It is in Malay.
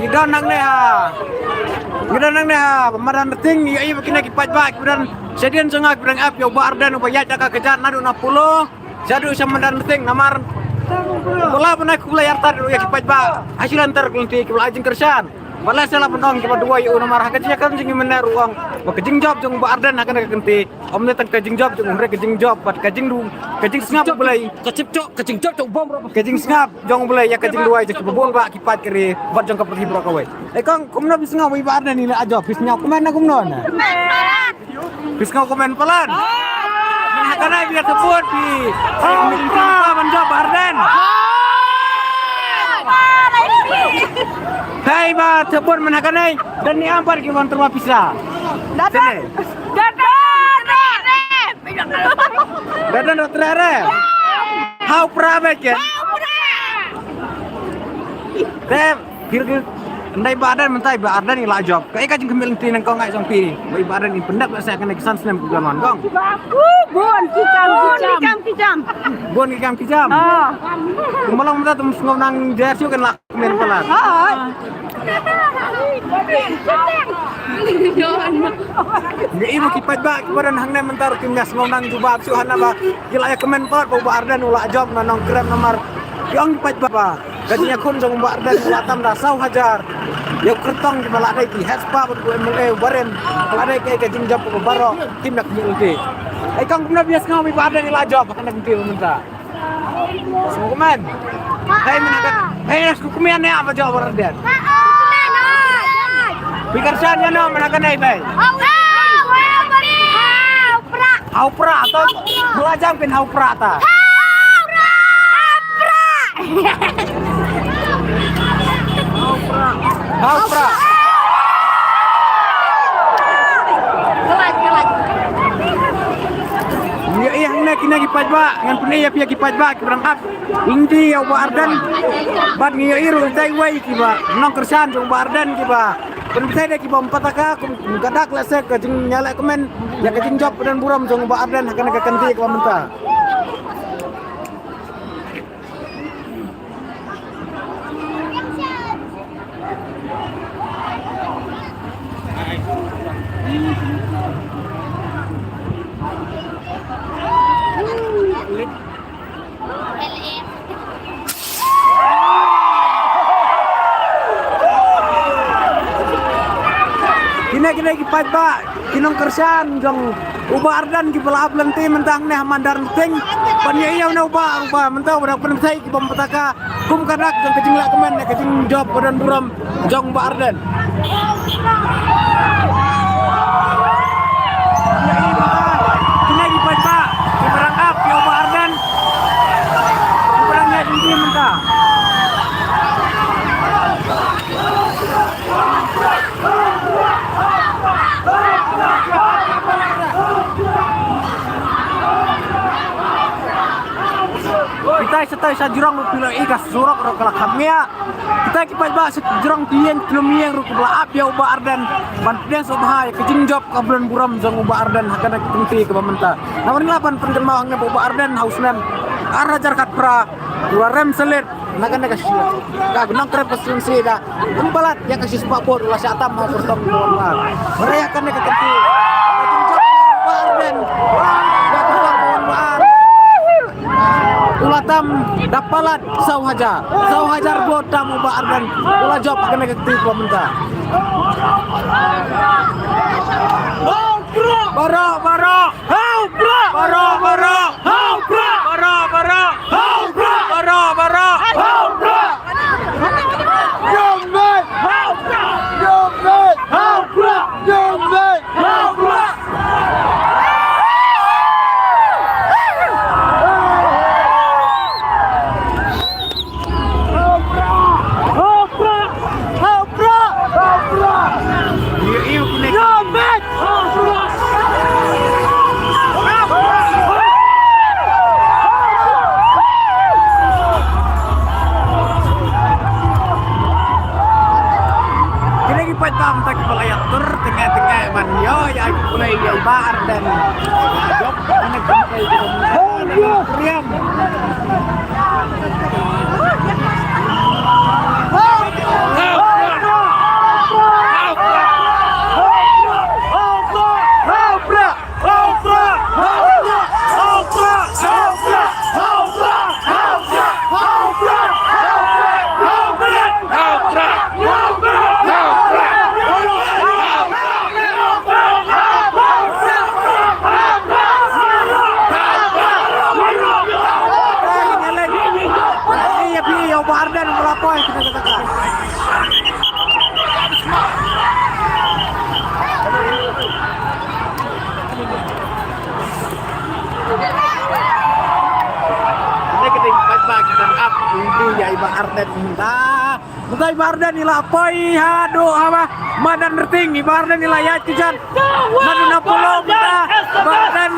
gidon nang ne ha. Gidon nang ne ha. Pamadan ting iya kina kipat ba kemudian sedian sengak berang ap yo ba ardan ba ya ka kejar nadu na pulo. Jadu samadan ting namar bola pernah kula yartar ya kipat ba. Hasilan ter kunti kula ajeng kersan. Balas salah pendong cuma dua yo nomor hakatnya kan jing mener uang. Ba kejing job jong ba ardan akan kenti. Omne tang kejing job jong mereka kejing job bat kejing du. Kejing sengap belai. Kejing job jong bom kejing sengap jong belai ya kejing dua je bobon ba kipat kiri bat jong kapati bro kawai. Kang kumna bis ngau ba ardan ni la ajo bis nyau kumen na kumno na. Bis ngau kumen pelan. Karena biar sebut di menjawab ardan. Hai ba sebut menakanai dan ni ampar ki montor ma pisa. Datang. Datang dokter are. Hau prabe ke? Teh kira ndai badan mentai ba ardan ni la job. Kai ka jing kemil tin kau ngai song pi. Bai badan ni pendap saya kena kesan senem kugaman kong. Bon kicam. Bon kicam. Kumalang mata tum sngom nang jersey kan lak men pelan. Ngi ibu kipat ba kemudian hang ne mentar timnas ngom nang jubab suhana ba. Gila ya kemen pot ba ardan ula job nang krem nomor yang kipat ba. Gajinya kun jong ba ardan ula tam dah 1,000 hajar. Yo kertong di malak dai ki haspa bu MLA baren. Malak dai ke jingjap ko baro tim nak milti. Ai kang kumna bias ngau mi ba ardan ila job kana genti minta. Semua kuman. Hai menakat. Hai nas ku kumian ne apa jawab ardan. Pikarsan ya no menakan dai bai. Hau pra atau belajang pin hau pra ta. Hau pra. Ya iya hang nak kina kipat ba ngan puni ya pia kipat ba berangkat. Indi ya ba ardan. Bat ngi iru dai wai ki ba. Nong kersan jong ba ardan ki ba. Kun saya dah kibam pataka kum gadak la sek kajing nyala komen ya kajing job dan buram jong ba ardan akan ka kanti ka menta. Kina kipat ba kinong kersan jong uba ardan ki bala ablang ti mentang ne mandar ting panya iya na uba mentang udah penentai ki petaka kum kadak jong kejing lak kemen ne kejing job dan buram jong uba ardan kina kipat ba barang ap ki uba ardan barangnya tinggi mentang kita setai sa jurang pila ikas surok ro kala kamia kita kipat ba sa jurang tien kilomiyang ro kala ap ya uba ardan ban den so bahaya kejing job ka bulan buram jang uba ardan hakana kitingti ke pamenta namun lapan penjelma hangnya uba ardan hausnan arajar kat pra dua rem selit nakan kasih ka gunang krep pasun sida embalat ya kasih sepapor ulah sa atam mau bertong bola merayakan ke kenti kejing job uba ardan ya bertong bola ulatam dapalat 1,000 hajar buat tamu ba ardan ula job kena kekti ko minta baro hau bro dan job anak sampai di Riam. Utai bardan nila apoy hado apa madan reting bardan nila ya kijan nadu na pulo kita bardan